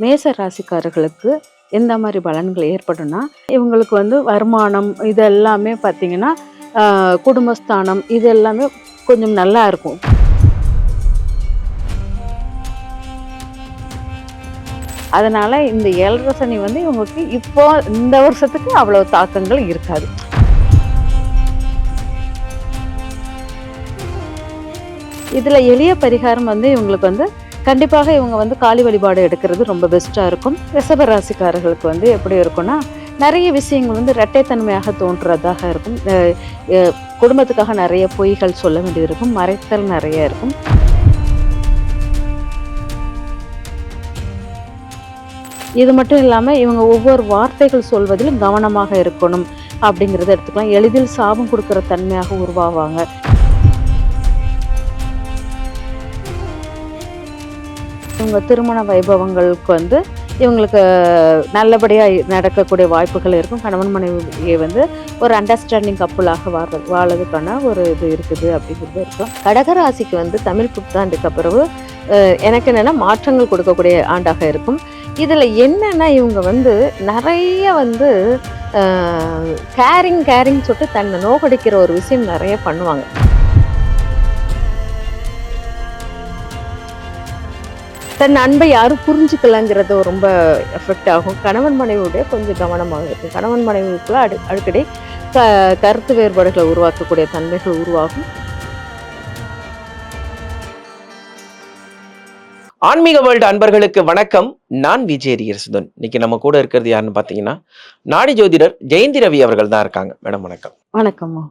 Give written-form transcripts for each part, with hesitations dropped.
மேச ராசிக்காரர்களுக்கு எந்த மாதிரி பலன்கள் ஏற்படும்னா, இவங்களுக்கு வந்து வருமானம் இது எல்லாமே பார்த்தீங்கன்னா, குடும்பஸ்தானம் இது எல்லாமே கொஞ்சம் நல்லா இருக்கும். அதனால இந்த 7.5 சனி வந்து இவங்களுக்கு இப்போ இந்த வருஷத்துக்கு அவ்வளவு தாக்கங்கள் இருக்காது. இதுல எளிய பரிகாரம் வந்து இவங்களுக்கு வந்து கண்டிப்பாக இவங்க வந்து காளி வழிபாடு எடுக்கிறது ரொம்ப பெஸ்டா இருக்கும். ரிஷப ராசிக்காரர்களுக்கு வந்து எப்படி இருக்கும்னா, நிறைய விஷயங்கள் வந்து இரட்டைத்தன்மையாக தோன்றதாக இருக்கும். குடும்பத்துக்காக நிறைய பொய்கள் சொல்ல வேண்டியது இருக்கும், மறைத்தல் நிறைய இருக்கும். இது மட்டும் இல்லாம இவங்க ஒவ்வொரு வார்த்தைகள் சொல்வதிலும் கவனமாக இருக்கணும் அப்படிங்கிறத எடுத்துக்கலாம். எளிதில் சாபம் கொடுக்கிற தன்மையாக உருவாவாங்க. இவங்க திருமண வைபவங்களுக்கு வந்து இவங்களுக்கு நல்லபடியாக நடக்கக்கூடிய வாய்ப்புகள் இருக்கும். கணவன் மனைவியை வந்து ஒரு அண்டர்ஸ்டாண்டிங் கப்புளாக வாழறதுக்கான ஒரு இது இருக்குது அப்படிங்கிறது இருக்கும். கடகராசிக்கு வந்து தமிழ் புத்தாண்டுக்கு அப்புறம் எனக்கு என்னென்னா மாற்றங்கள் கொடுக்கக்கூடிய ஆண்டாக இருக்கும். இதில் என்னென்னா இவங்க வந்து நிறைய வந்து கேரிங் சொல்லிட்டு தன்னை நோக்கடிக்கிற ஒரு விஷயம் நிறைய பண்ணுவாங்க. தன் அன்பை யாரும் புரிஞ்சுக்கலங்கிறது ரொம்ப எஃபெக்ட் ஆகும். கணவன் மனைவியுடைய கொஞ்சம் கவனமாக இருக்கும். கணவன் மனைவிக்குள்ள அடிக்கடி கருத்து வேறுபாடுகளை உருவாக்கக்கூடிய தன்மைகள் உருவாகும். ஆன்மீக வேர்ல்டு அன்பர்களுக்கு வணக்கம். நான் விஜய் சுதன். இன்னைக்கு நம்ம கூட இருக்கிறது யாருன்னு பார்த்தீங்கன்னா, நாடி ஜோதிடர் ஜெயந்தி ரவி அவர்கள் தான் இருக்காங்க. மேடம் வணக்கம். வணக்கம்மா.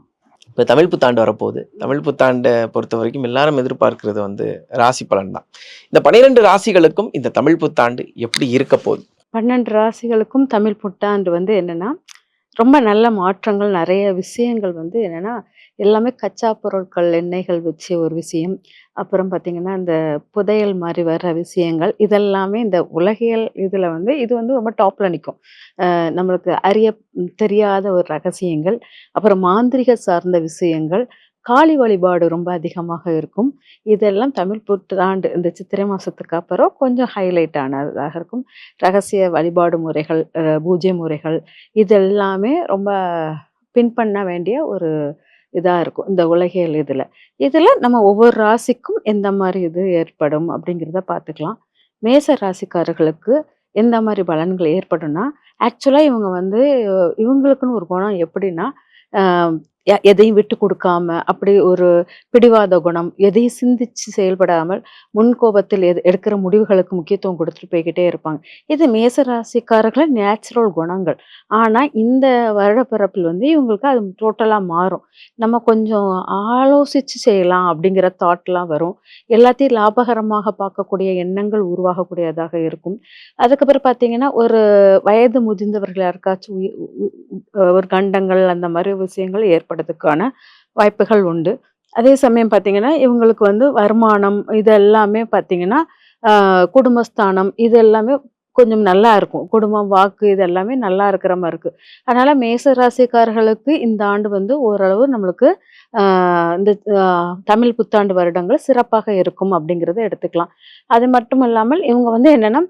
இப்போ தமிழ் புத்தாண்டு வரப்போகுது. தமிழ் புத்தாண்டை பொறுத்த வரைக்கும் எல்லாரும் எதிர்பார்க்கிறது வந்து ராசி பலன் தான். இந்த 12 ராசிகளுக்கும் இந்த தமிழ் புத்தாண்டு எப்படி இருக்க போகுது? 12 ராசிகளுக்கும் தமிழ் புத்தாண்டு வந்து என்னன்னா, ரொம்ப நல்ல மாற்றங்கள், நிறைய விஷயங்கள் வந்து என்னன்னா, எல்லாமே கச்சா பொருட்கள், எண்ணெய்கள் வச்சு ஒரு விஷயம். அப்புறம் பார்த்தீங்கன்னா, இந்த புதையல் மாதிரி வர்ற விஷயங்கள், இதெல்லாமே இந்த உலகியல் இதில் வந்து இது வந்து ரொம்ப டாப்பில் நிற்கும். நம்மளுக்கு தெரியாத ஒரு ரகசியங்கள், அப்புறம் மாந்திரிக சார்ந்த விஷயங்கள், காளி வழிபாடு ரொம்ப அதிகமாக இருக்கும். இதெல்லாம் தமிழ் புத்தாண்டு இந்த சித்திரை மாதத்துக்கு அப்புறம் கொஞ்சம் ஹைலைட் ஆனதாக இருக்கும். ரகசிய வழிபாடு முறைகள், பூஜை முறைகள் இதெல்லாமே ரொம்ப பின்பண்ண வேண்டிய ஒரு இதாக இருக்கும் இந்த உலகியல் இதில் நம்ம ஒவ்வொரு ராசிக்கும் எந்த மாதிரி இது ஏற்படும் அப்படிங்கிறத பார்த்துக்கலாம். மேச ராசிக்காரர்களுக்கு எந்த மாதிரி பலன்கள் ஏற்படும்னா, ஆக்சுவலாக இவங்க வந்து இவங்களுக்குன்னு ஒரு குணம் எப்படின்னா, எதையும் விட்டு கொடுக்காம அப்படி ஒரு பிடிவாத குணம், எதையும் சிந்திச்சு செயல்படாமல் முன்கோபத்தில் எடுக்கிற முடிவுகளுக்கு முக்கியத்துவம் கொடுத்துட்டு போய்கிட்டே இருப்பாங்க. இது மேசராசிக்காரர்களை நேச்சுரல் குணங்கள். ஆனால் இந்த வருடப்பிறப்பில் வந்து இவங்களுக்கு அது டோட்டலாக மாறும். நம்ம கொஞ்சம் ஆலோசித்து செய்யலாம் அப்படிங்கிற தாட்லாம் வரும். எல்லாத்தையும் லாபகரமாக பார்க்கக்கூடிய எண்ணங்கள் உருவாகக்கூடியதாக இருக்கும். அதுக்கப்புறம் பார்த்தீங்கன்னா, ஒரு வயது முதிர்ந்தவர்கள் யாருக்காச்சும் ஒரு கண்டங்கள் அந்த மாதிரி விஷயங்கள் ஏற்படுறதுக்கான வாய்ப்புகள் உண்டு. அதே சமயம் பார்த்தீங்கன்னா, இவங்களுக்கு வந்து வருமானம் இது எல்லாமே பார்த்தீங்கன்னா, குடும்பஸ்தானம் இது எல்லாமே கொஞ்சம் நல்லா இருக்கும். குடும்பம், வாக்கு இது எல்லாமே நல்லா இருக்கிற மாதிரி இருக்கு. அதனால மேசராசிக்காரர்களுக்கு இந்த ஆண்டு வந்து ஓரளவு நம்மளுக்கு இந்த தமிழ் புத்தாண்டு வருடங்கள் சிறப்பாக இருக்கும் அப்படிங்கிறத எடுத்துக்கலாம். அது மட்டும் இல்லாமல் இவங்க வந்து என்னன்னா,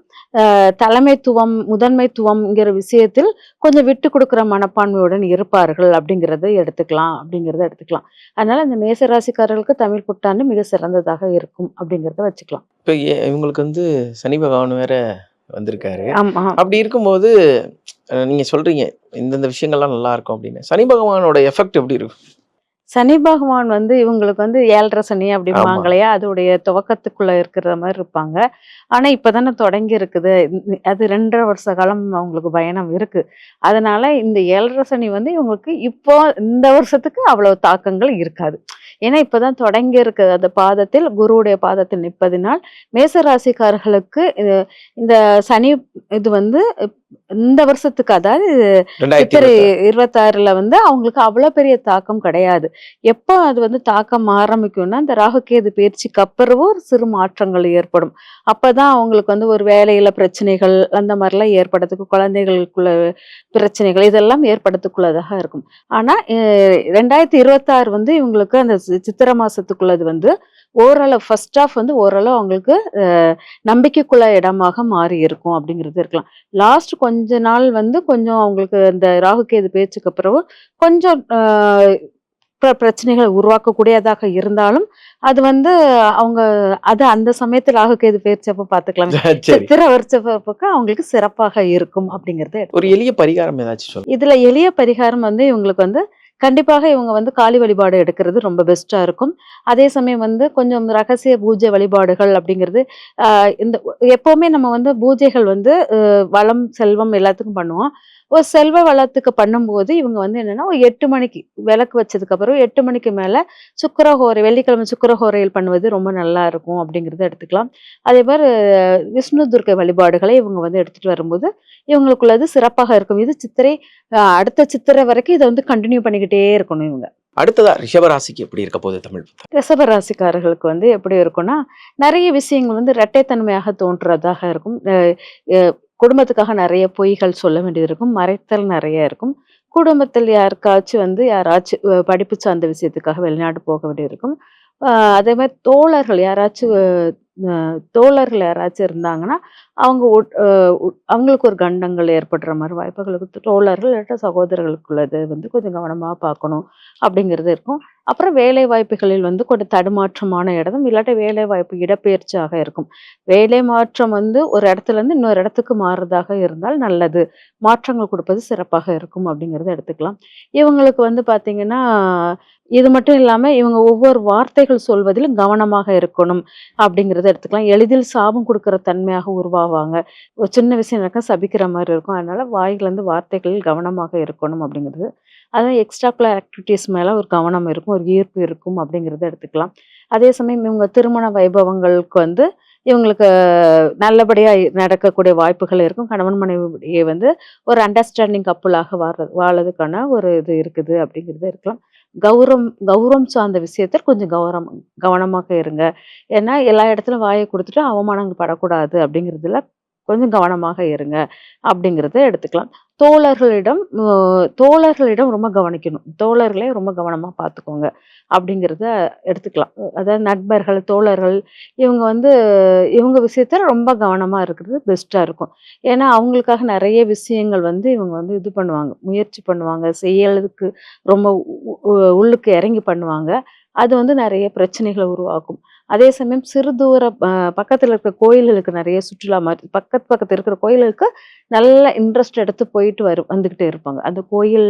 தலைமைத்துவம், முதன்மைத்துவம்ங்கிற விஷயத்தில் கொஞ்சம் விட்டு கொடுக்குற மனப்பான்மையுடன் இருப்பார்கள் அப்படிங்கிறத எடுத்துக்கலாம். அதனால இந்த மேசராசிக்காரர்களுக்கு தமிழ் புத்தாண்டு மிக சிறந்ததாக இருக்கும் அப்படிங்கிறத வச்சுக்கலாம். இப்போ இவங்களுக்கு வந்து சனி பகவான் வேற வந்திருக்காரு. ஆமா. அப்படி இருக்கும்போது நீங்க சொல்றீங்க இந்தந்த விஷயங்கள்லாம் நல்லா இருக்கும் அப்படின்னு. சனி பகவானோட எஃபெக்ட் எப்படி இருக்கும்? சனி பகவான் வந்து இவங்களுக்கு வந்து 7.5 சனி அப்படிம்பாங்க இல்லையா, அதோடைய துவக்கத்துக்குள்ள இருக்கிற மாதிரி இருப்பாங்க. ஆனா இப்பதானே தொடங்கி இருக்குது. அது 2.5 வருஷ காலம் அவங்களுக்கு பயணம் இருக்கு. அதனால இந்த 7.5 சனி வந்து இவங்களுக்கு இப்போ இந்த வருஷத்துக்கு அவ்வளவு தாக்கங்கள் இருக்காது. ஏன்னா இப்பதான் தொடங்கி இருக்குது. அந்த பாதத்தில் குருவுடைய பாதத்தில் நிற்பதினால் மேசராசிக்காரர்களுக்கு இந்த சனி இது வந்து இந்த வருஷத்துக்கு, அதாவது 2026 வந்து அவங்களுக்கு அவ்வளவு பெரிய தாக்கம் கிடையாது. எப்போ அது வந்து தாக்கம் ஆரம்பிக்கும்னா, இந்த ராகுகேது பயிற்சிக்கு அப்புறம் ஒரு சிறு மாற்றங்கள் ஏற்படும். அப்பதான் அவங்களுக்கு வந்து ஒரு வேலையில பிரச்சனைகள் அந்த மாதிரிலாம் ஏற்படுறதுக்கு, குழந்தைகளுக்குள்ள பிரச்சனைகள் இதெல்லாம் ஏற்படுறதுக்குள்ளதாக இருக்கும். ஆனா 2026 வந்து இவங்களுக்கு அந்த சித்திரை மாசத்துக்குள்ளது வந்து ஓரளவு ஃபர்ஸ்ட் ஆஃப் வந்து ஓரளவு அவங்களுக்கு நம்பிக்கைக்குள்ள இடமாக மாறி இருக்கும் அப்படிங்கிறது இருக்கலாம். லாஸ்ட் கொஞ்ச நாள் வந்து கொஞ்சம் அவங்களுக்கு இந்த ராகுகேது பேச்சுக்கு பிறகு கொஞ்சம் பிரச்சனைகள் உருவாக்கக்கூடியதாக இருந்தாலும், அது வந்து அவங்க அது அந்த சமயத்துல ராகுகேது பேச்சப்ப பார்த்துக்கலாமே. சரி. சித்திரை வருஷப்ப அவங்களுக்கு சிறப்பாக இருக்கும் அப்படிங்கிறது. ஒரு எளிய பரிகாரம் ஏதாச்சும் சொல்லுங்க. இதுல எளிய பரிகாரம் வந்து இவங்களுக்கு வந்து கண்டிப்பாக இவங்க வந்து காளி வழிபாடு எடுக்கிறது ரொம்ப பெஸ்ட்டா இருக்கும். அதே சமயம் வந்து கொஞ்சம் ரகசிய பூஜை வழிபாடுகள் அப்படிங்கிறது, இந்த எப்பவுமே நம்ம வந்து பூஜைகள் வந்து வளம், செல்வம் எல்லாத்துக்கும் பண்ணுவோம். ஒரு செல்வ வளத்துக்கு பண்ணும்போது இவங்க வந்து என்னன்னா, ஒரு 8 மணிக்கு விளக்கு வச்சதுக்கு அப்புறம் 8 மணிக்கு மேல சுக்கிரஹோரை வெள்ளிக்கிழமை சுக்கிரஹோரையில் பண்ணுவது ரொம்ப நல்லா இருக்கும் அப்படிங்கிறத எடுத்துக்கலாம். அதேமாரி விஷ்ணு துர்க்கை வழிபாடுகளை இவங்க வந்து எடுத்துட்டு வரும்போது, இவங்களுக்குள்ளது சிறப்பாக இருக்கும். இது சித்திரை அடுத்த சித்திரை வரைக்கும் இத வந்து கன்டின்யூ பண்ணிக்கிட்டே இருக்கணும் இவங்க. அடுத்ததா ரிஷபராசிக்கு எப்படி இருக்க போகுது தமிழ் புத்தாண்டு? ரிஷப ராசிக்காரர்களுக்கு வந்து எப்படி இருக்கும்னா, நெறைய விஷயங்கள் வந்து இரட்டைத்தன்மையாக தோன்றதாக இருக்கும். அ எ குடும்பத்துக்காக நெறைய பொய்கள் சொல்ல வேண்டியது இருக்கும். மறைத்தல் நெறைய இருக்கும். குடும்பத்தில் யாருக்காச்சும் வந்து யாராச்சும் படிப்பு சார்ந்த விஷயத்துக்காக வெளிநாடு போக வேண்டியது இருக்கும். அ அதேமாரி தோழர்கள் யாராச்சும் தோழர்கள் யாராச்சும் இருந்தாங்கன்னா, அவங்க அவங்களுக்கு ஒரு கண்டங்கள் ஏற்படுற மாரி வாய்ப்புகளுக்கு தோழர்கள் இல்லாட்டா சகோதரர்களுக்குள்ளது வந்து கொஞ்சம் கவனமா பார்க்கணும் அப்படிங்கிறது இருக்கும். அப்புறம் வேலை வாய்ப்புகளில் வந்து கொஞ்சம் தடுமாற்றமான இடம், இல்லாட்டி வேலை வாய்ப்பு இடப்பெயர்ச்சியாக இருக்கும். வேலை மாற்றம் வந்து ஒரு இடத்துலேருந்து இன்னொரு இடத்துக்கு மாறுறதாக இருந்தால் நல்லது. மாற்றங்கள் கொடுப்பது சிறப்பாக இருக்கும் அப்படிங்கிறத எடுத்துக்கலாம். இவங்களுக்கு வந்து பார்த்தீங்கன்னா, இது மட்டும் இல்லாம இவங்க ஒவ்வொரு வார்த்தைகள் சொல்வதிலும் கவனமாக இருக்கணும் அப்படிங்கிறத எடுத்துக்கலாம். எளிதில் சாபம் குடுக்குற தன்மையாக உருவாவாங்க. ஒரு சின்ன விஷயம் நடக்க சபிக்கிற மாரி இருக்கும். அதனால வாயிலருந்து வார்த்தைகளில் கவனமாக இருக்கணும் அப்படிங்கிறது. அதான் எக்ஸ்ட்ராகுலர் ஆக்டிவிட்டீஸ் மேல ஒரு கவனம் இருக்கும், ஒரு ஈர்ப்பு இருக்கும் அப்படிங்கிறத எடுத்துக்கலாம். அதே சமயம் இவங்க திருமண வைபவங்களுக்கு வந்து இவங்களுக்கு நல்லபடியா நடக்கக்கூடிய வாய்ப்புகள் இருக்கும். கணவன் மனைவியிடையே வந்து ஒரு அண்டர்ஸ்டாண்டிங் கப்புலாக வாழறதுக்கான ஒரு இது இருக்குது அப்படிங்கிறது இருக்கலாம். கௌரவம் சார்ந்த விஷயத்தில் கொஞ்சம் கவனமாக இருங்க. ஏன்னா எல்லா இடத்துலயும் வாய குடுத்துட்டு அவமானங்கள் படக்கூடாது அப்படிங்கிறதுல கொஞ்சம் கவனமாக இருங்க அப்படிங்கிறத எடுத்துக்கலாம். தோழர்களிடம் தோழர்களிடம் ரொம்ப கவனிக்கணும். தோழர்களே ரொம்ப கவனமா பார்த்துக்கோங்க அப்படிங்கிறத எடுத்துக்கலாம். அதாவது நண்பர்கள், தோழர்கள் இவங்க வந்து இவங்க விஷயத்துல ரொம்ப கவனமா இருக்கிறது பெஸ்ட்டா இருக்கும். ஏன்னா அவங்களுக்காக நெறைய விஷயங்கள் வந்து இவங்க வந்து இது பண்ணுவாங்க. முயற்சி பண்ணுவாங்க. செய்யறதுக்கு ரொம்ப உள்ளுக்கு இறங்கி பண்ணுவாங்க. அது வந்து நெறைய பிரச்சனைகள உருவாக்கும். அதே சமயம் சிறு தூர பக்கத்துல இருக்கிற கோயில்களுக்கு நெறைய சுற்றுலா மாரி பக்கத்து இருக்கிற கோயில்களுக்கு நல்ல இன்ட்ரெஸ்ட் எடுத்து போயிட்டு வந்துகிட்டே இருப்பாங்க. அந்த கோயில்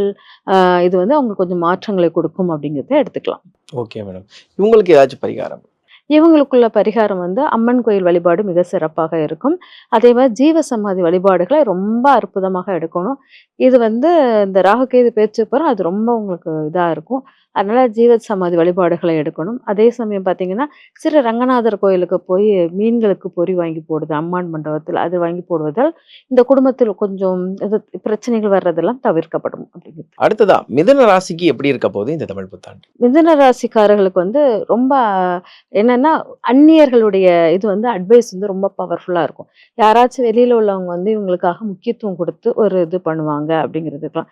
இது வந்து அவங்களுக்கு கொஞ்சம் மாற்றங்களை கொடுக்கும் அப்படிங்கிறத எடுத்துக்கலாம். Okay madam. இவங்களுக்கு ஏதாச்சும் பரிகாரம்? இவங்களுக்குள்ள பரிகாரம் வந்து அம்மன் கோயில் வழிபாடு மிக சிறப்பாக இருக்கும். அதே மாரி ஜீவ சமாதி வழிபாடுகளை ரொம்ப அற்புதமாக எடுக்கணும். இது வந்து இந்த ராகுகேது பேச்சப்பறம் அது ரொம்ப உங்களுக்கு இதா இருக்கும். அதனால ஜீவ சமாதி வழிபாடுகளை எடுக்கணும். அதே சமயம் பார்த்தீங்கன்னா, சிறு ரங்கநாதர் கோயிலுக்கு போய் மீன்களுக்கு பொரி வாங்கி போடுது அம்மான் மண்டபத்தில. அது வாங்கி போடுவதால் இந்த குடும்பத்தில் கொஞ்சம் இது பிரச்சனைகள் வர்றதெல்லாம் தவிர்க்கப்படும் அப்படிங்கிறது. அடுத்ததா மிதுன ராசிக்கு எப்படி இருக்க போகுது இந்த தமிழ் புத்தாண்டு? மிதுன ராசிக்காரர்களுக்கு வந்து ரொம்ப என்னன்னா, அந்நியர்களுடைய இது வந்து அட்வைஸ் வந்து ரொம்ப பவர்ஃபுல்லா இருக்கும். யாராச்சும் வெளியில உள்ளவங்க வந்து இவங்களுக்காக முக்கியத்துவம் குடுத்து ஒரு இது பண்ணுவாங்க அப்படிங்கிறதுக்கலாம்.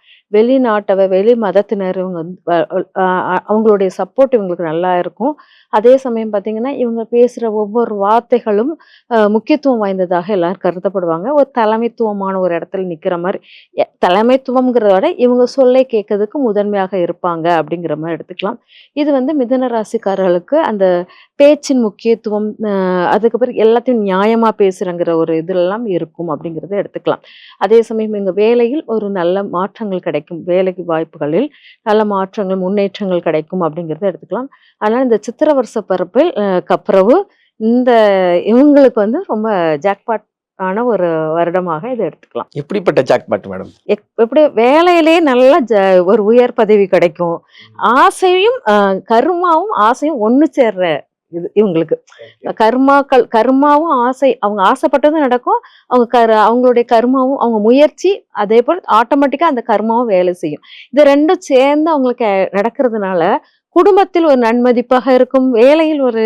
வெளி மதத்தினர் இவங்க வந்து அவங்களுடைய சப்போர்ட் இவங்களுக்கு நல்லா இருக்கும். அதே சமயம் பார்த்தீங்கன்னா, இவங்க பேசுற ஒவ்வொரு வார்த்தைகளும் முக்கியத்துவம் வாய்ந்ததாக எல்லாரும் கருதப்படுவாங்க. ஒரு தலைமைத்துவமான ஒரு இடத்துல நிக்கிற மாரி. தலைமைத்துவம்ங்கிறத விட இவங்க சொல்லை கேட்கறதுக்கு முதன்மையாக இருப்பாங்க அப்படிங்கிற மாரி எடுத்துக்கலாம். இது வந்து மிதுன ராசிக்காரர்களுக்கு அந்த பேச்சின் முக்கியத்துவம், அதுக்கப்புறம் எல்லாத்தையும் நியாயமா பேசுறங்கிற ஒரு இதுலலாம் இருக்கும் அப்படிங்கிறத எடுத்துக்கலாம். அதே சமயம் எங்க வேலையில் ஒரு நல்ல மாற்றங்கள் கிடைக்கும். வேலைக்கு வாய்ப்புகளில் நல்ல மாற்றங்கள், முன்னேற்றங்கள் கிடைக்கும் அப்படிங்கிறத எடுத்துக்கலாம். அதனால இந்த சித்திரை வருஷ பிறப்பில் கப்புறவு இந்த இவங்களுக்கு வந்து ரொம்ப ஜாக்பாட் ஆன ஒரு வருடமாக இத எடுத்துக்கலாம். எப்படிப்பட்ட ஜாக்பாட் மேடம்? எப்படி வேலையிலேயே நல்லா ஒரு உயர் பதவி கிடைக்கும். ஆசையும் கர்மாவும் ஆசையும் ஒண்ணு சேர்ற இது இவங்களுக்கு. கர்மாவும் அவங்க ஆசைப்பட்டதும் நடக்கும். அவங்களுடைய கர்மாவும் அவங்க முயற்சி அதேபோல் ஆட்டோமேட்டிக்கா அந்த கர்மாவும் வேலை செய்யும். இது 2ம் சேர்ந்து அவங்களுக்கு நடக்கிறதுனால குடும்பத்தில் ஒரு நன்மதிப்பாக இருக்கும், வேலையில் ஒரு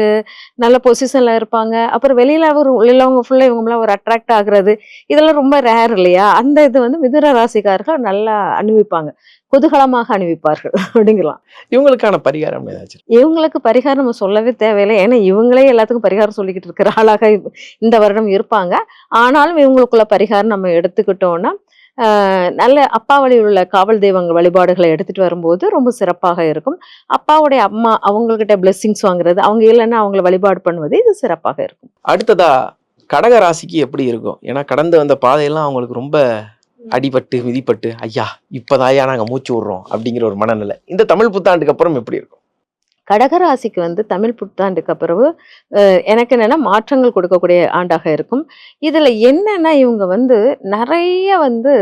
நல்ல பொசிஷன்ல இருப்பாங்க. அப்புறம் வெளியில ஒரு உள்ளவங்க ஃபுல்லா இவங்கலாம் ஒரு அட்ராக்ட் ஆகுறது, இதெல்லாம் ரொம்ப ரேர் இல்லையா? அந்த இது வந்து மிதுன ராசிக்காரர்கள் நல்லா அனுபவிப்பாங்க. குதூகலமாக அனுபவிப்பார்கள் அப்படிங்கலாம். இவங்களுக்கான பரிகாரம் ஏதாச்சும் இவங்களுக்கு பரிகாரம் நம்ம சொல்லவே தேவையில்ல. ஏன்னா, இவங்களே எல்லாத்துக்கும் பரிகாரம் சொல்லிக்கிட்டு இருக்கிற ஆளாக இந்த வருடம் இருப்பாங்க. ஆனாலும் இவங்களுக்குள்ள பரிகாரம் நம்ம எடுத்துக்கிட்டோம்னா, நல்ல அப்பா வழியில் உள்ள காவல் தெய்வங்கள் வழிபாடுகள எடுத்துட்டு வரும்போது ரொம்ப சிறப்பாக இருக்கும். அப்பாவுடைய அம்மா அவங்ககிட்ட பிளெஸ்ஸிங்ஸ் வாங்குறது, அவங்க இல்லன்னா அவங்கள வழிபாடு பண்ணுவது இது சிறப்பாக இருக்கும். அடுத்ததா கடக ராசிக்கு எப்படி இருக்கும்? ஏன்னா கடந்து வந்த பாதையெல்லாம் அவங்களுக்கு ரொம்ப அடிபட்டு, மிதிப்பட்டு, ஐயா இப்பதாயா நாங்க மூச்சு விடுறோம் அப்படிங்கிற ஒரு மனநிலை. இந்த தமிழ் புத்தாண்டுக்கு அப்புறம் எப்படி இருக்கும்? கடகராசிக்கு வந்து தமிழ் புத்தாண்டுக்கு பிறகு எனக்கு என்னன்னா மாற்றங்கள் கொடுக்கக்கூடிய ஆண்டாக இருக்கும். இதுல என்னன்னா இவங்க வந்து நெறைய வந்து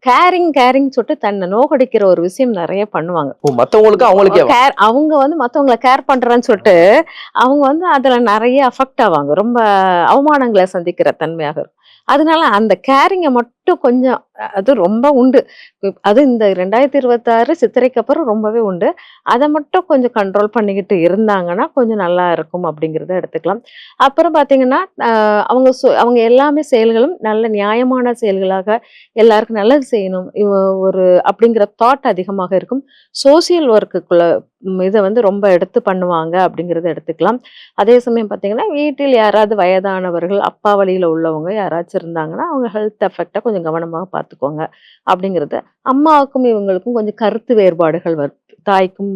கேரிங் சொல்லிட்டு தன்னை நோகடிக்கிற ஒரு விஷயம் நெறைய பண்ணுவாங்க. ஓ, மத்தவங்களுக்கு அவங்களுக்கே அவங்க வந்து மத்தவங்கள கேர் பண்றேன்னு சொல்லிட்டு, அவங்க வந்து அதுல நெறைய அஃபெக்ட் ஆவாங்க. ரொம்ப அவமானங்கள சந்திக்கிற தன்மையாக இருக்கும். அதனால அந்த கேரிங்க மட்டும் கொஞ்சம் அது ரொம்ப உண்டு. அது இந்த 2026 சித்திரைக்கு அப்புறம் ரொம்பவே உண்டு. அத மட்டும் கொஞ்சம் கண்ட்ரோல் பண்ணிக்கிட்டு இருந்தாங்கன்னா, கொஞ்சம் நல்லா இருக்கும் அப்படிங்கிறத எடுத்துக்கலாம். அப்புறம் பார்த்தீங்கன்னா, அ அவங்க அவங்க எல்லாமே செயல்களும் நல்ல நியாயமான செயல்களாக எல்லாருக்கும் நல்லது செய்யணும். ஒரு அப்படிங்கிற தாட் அதிகமாக இருக்கும். சோசியல் ஒர்க்குக்குள்ள இத வந்து ரொம்ப எடுத்து பண்ணுவாங்க அப்படிங்கிறத எடுத்துக்கலாம். அதே சமயம் பார்த்தீங்கன்னா, வீட்டில் யாராவது வயதானவர்கள், அப்பா வழியில உள்ளவங்க யாராச்சும் இருந்தாங்கன்னா, அவங்க ஹெல்த் எஃபெக்ட்ட கொஞ்சம் கவனமா பார்த்துக்கோங்க அப்படிங்கிறது. அம்மாவுக்கும் இவங்களுக்கும் கொஞ்சம் கருத்து வேறுபாடுகள் வரும். தாய்க்கும்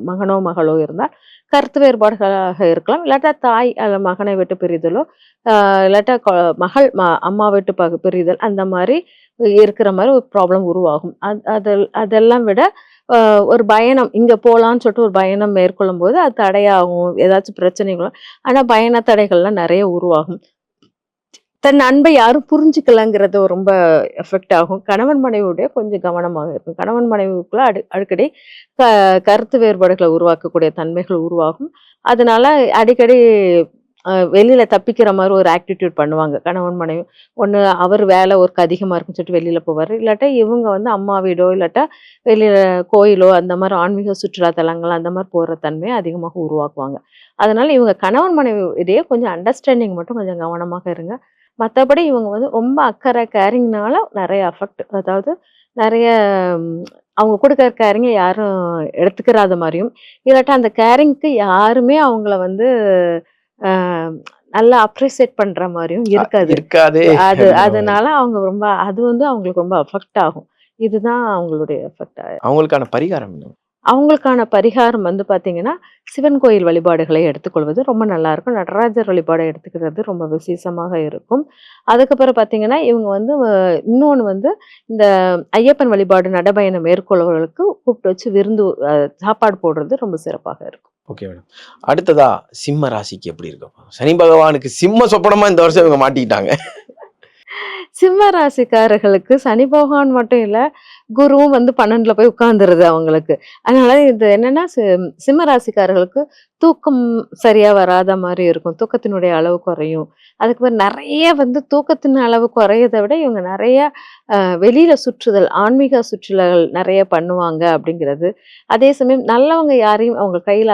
மகனோ, மகளோ இருந்தால் கருத்து வேறுபாடுகளாக இருக்கலாம். இல்லாட்டா தாய் மகனை விட்டு பிரிதலோ, இல்லாட்டா அம்மா விட்டு பிரிதல் அந்த மாரி இருக்கிற மாரி ஒரு ப்ராப்ளம் உருவாகும். அதெல்லாம் விட ஒரு பயணம் இங்க போலான்னு சொல்லிட்டு ஒரு பயணம் மேற்கொள்ளும்போது அது தடையாகும். ஏதாச்சும் பிரச்சனைகளும் ஆனா பயண தடைகள்லாம் நெறைய உருவாகும். தன் அன்பை யாரும் புரிஞ்சுக்கலங்கிறது ரொம்ப எஃபெக்ட் ஆகும். கணவன் மனைவியுடைய கொஞ்சம் கவனமாக இருக்கும். கணவன் மனைவிக்குள்ள அடிக்கடி கருத்து வேறுபாடுகளை உருவாக்கக்கூடிய தன்மைகள் உருவாகும். அதனால அடிக்கடி வெளியில தப்பிக்கிற மாரி ஒரு ஆக்டிட்யூட் பண்ணுவாங்க. கணவன் மனைவி. ஒண்ணு அவர் வேலை ஒர்க் அதிகமா இருக்குன்னு சொல்லிட்டு வெளியில போவாரு. இல்லாட்டா இவங்க வந்து அம்மா வீடோ, இல்லாட்டா வெளியில கோயிலோ அந்த மாரி ஆன்மீக சுற்றுலா தலங்கள் அந்த மாரி போற தன்மைய அதிகமாக உருவாக்குவாங்க. அதனால இவங்க கணவன் மனைவி இடையே கொஞ்சம் அண்டர்ஸ்டாண்டிங் மட்டும் கொஞ்சம் கவனமாக இருங்க. மத்தபடி இவங்க வந்து ரொம்ப அக்கறை, கேரிங்னால நெறைய அஃபெக்ட் அதாவது நெறைய அவங்க குடுக்குற கேரிங்க யாரும் எடுத்துக்கிறாத மாரியும், இல்லாட்டா அந்த கேரிங்க்கு யாருமே அவங்கள வந்து அ நல்லா அப்ரிசியேட் பண்ற மாரியும் இருக்காது. இருக்காதே அப்படிங்கிற மாரி. அதனால அவங்க ரொம்ப அது வந்து அவங்களுக்கு ரொம்ப அஃபெக்ட் ஆகும். இதுதான் அவங்களுடைய எஃபெக்ட். அவங்களுக்கான பரிகாரம் என்ன? அவங்களுக்கான பரிகாரம் வந்து பார்த்தீங்கன்னா, சிவன் கோயில் வழிபாடுகளை எடுத்துக்கொள்வது ரொம்ப நல்லாயிருக்கும். நடராஜர் வழிபாட எடுத்துக்கிறது ரொம்ப விசேஷமாக இருக்கும். அதுக்கப்புறம் பார்த்தீங்கன்னா, இவங்க வந்து இன்னொன்னு வந்து இந்த ஐயப்பன் வழிபாடு நடைபயணம் மேற்கொள்பவர்களுக்கு கூப்பிட்டு வச்சு விருந்து சாப்பாடு போடுறது ரொம்ப சிறப்பாக இருக்கும். Okay madam. அடுத்ததா சிம்ம ராசிக்கு எப்படி இருக்கும்? சனி பகவானுக்கு சிம்ம சொப்பனமா இந்த வருஷம் இவங்க மாட்டிக்கிட்டாங்க. சிம்ம ராசிக்காரர்களுக்கு சனி பகவான் மட்டும் இல்ல, குருவும் வந்து 12ல போய் உட்கார்ந்துருது அவங்களுக்கு. அதனால இது என்னன்னா, சிம்ம ராசிக்காரர்களுக்கு தூக்கம் சரியா வராத மாரி இருக்கும். தூக்கத்தினுடைய அளவு குறையும். அதுக்கப்புறம் நெறைய வந்து தூக்கத்தின் அளவு குறையத விட இவங்க நெறைய வெளியில சுற்றுதல், ஆன்மீக சுற்றுலாகள் நெறைய பண்ணுவாங்க அப்படிங்கிறது. அதே சமயம் நல்லவங்க யாரையும் அவங்க கையில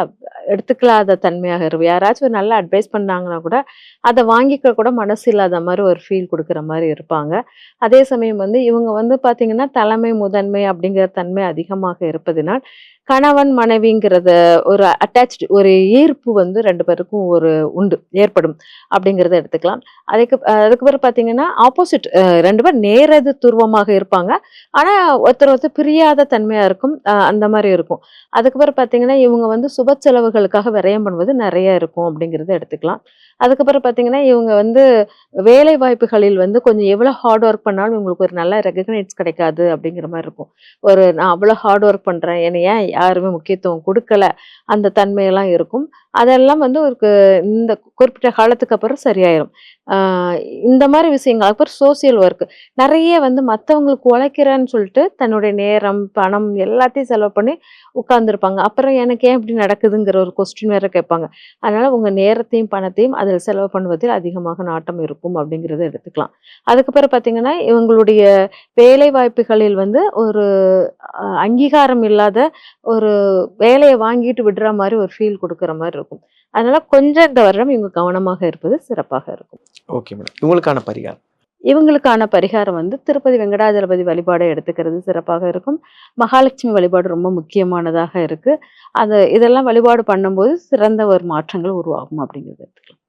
எடுத்துக்கலாத தன்மையாக இருக்கும். யாராச்சும் ஒரு நல்ல அட்வைஸ் பண்ணாங்கன்னா கூட, அத வாங்கிக்க கூட மனசு இல்லாத மாரி ஒரு ஃபீல் குடுக்குற மாரி இருப்பாங்க. அதே சமயம் வந்து இவங்க வந்து பார்த்தீங்கன்னா, தலைமை, முதன்மை அப்படிங்கிற தன்மை அதிகமாக இருப்பதினால், கணவன் மனைவிங்கிறத ஒரு அட்டாச்டு ஒரு ஈர்ப்பு வந்து 2 பேருக்கும் உண்டு ஏற்படும் அப்படிங்கிறத எடுத்துக்கலாம். அதுக்கு பிறகு பார்த்தீங்கன்னா, ஆப்போசிட் 2 பேர் நேரெதிர் துருவமாக இருப்பாங்க. ஆனா, ஒருத்தர் பிரியாத தன்மையா இருக்கும். அந்த மாரி இருக்கும். அதுக்கு பிறகு பார்த்தீங்கன்னா, இவங்க வந்து சுப செலவுகளுக்காக விரயம் பண்ணுவது நெறைய இருக்கும் அப்படிங்கிறத எடுத்துக்கலாம். அதுக்கப்புறம் பார்த்தீங்கன்னா, இவங்க வந்து வேலை வாய்ப்புகளில் வந்து கொஞ்சம் எவ்வளோ ஹார்ட் ஒர்க் பண்ணாலும் இவங்களுக்கு ஒரு நல்ல ரெகக்னைஸ் கிடைக்காது அப்படிங்கிற மாரி இருக்கும். நான் அவ்வளோ ஹார்ட் ஒர்க் பண்றேன். என்னை ஏன் யாருமே முக்கியத்துவம் குடுக்கல, அந்த தன்மையெல்லாம் இருக்கும். அதெல்லாம் வந்து இந்த குறிப்பிட்ட காலத்துக்கு அப்புறம் சரியாயிரும். ஆஹ் இந்த மாதிரி விஷயங்கள். அப்புறம் சோசியல் ஒர்க். நிறைய வந்து மத்தவங்களுக்கு உழைக்கிறேன்னு சொல்லிட்டு தன்னுடைய நேரம், பணம் எல்லாத்தையும் செலவு பண்ணி உட்கார்ந்துருப்பாங்க. அப்புறம் எனக்கு ஏன் இப்படி நடக்குதுங்கிற ஒரு கொஸ்டின் வேற கேட்பாங்க. அதனால உங்க நேரத்தையும், பணத்தையும் அதில் செலவு பண்ணுவதில் அதிகமாக நாட்டம் இருக்கும் அப்படிங்கிறத எடுத்துக்கலாம். அதுக்கப்புறம் பார்த்தீங்கன்னா, இவங்களுடைய வேலை வாய்ப்புகளில் வந்து ஒரு அங்கீகாரம் இல்லாத ஒரு வேலைய வாங்கிட்டு விடுற மாரி ஒரு ஃபீல் குடுக்குற மாரி இருக்கும். அதனால கொஞ்சம் இந்த வருடம் இவங்க கவனமாக இருப்பது சிறப்பாக இருக்கும். Okay madam. இவங்களுக்கான பரிகாரம். இவங்களுக்கான பரிகாரம் வந்து திருப்பதி வெங்கடாஜலபதி வழிபாட எடுத்துக்கிறது சிறப்பாக இருக்கும். மகாலட்சுமி வழிபாடு ரொம்ப முக்கியமானதாக இருக்கு. இதெல்லாம் வழிபாடு பண்ணும்போது சிறந்த ஒரு மாற்றங்கள் உருவாகும் அப்படிங்கிறத எடுத்துக்கலாம்.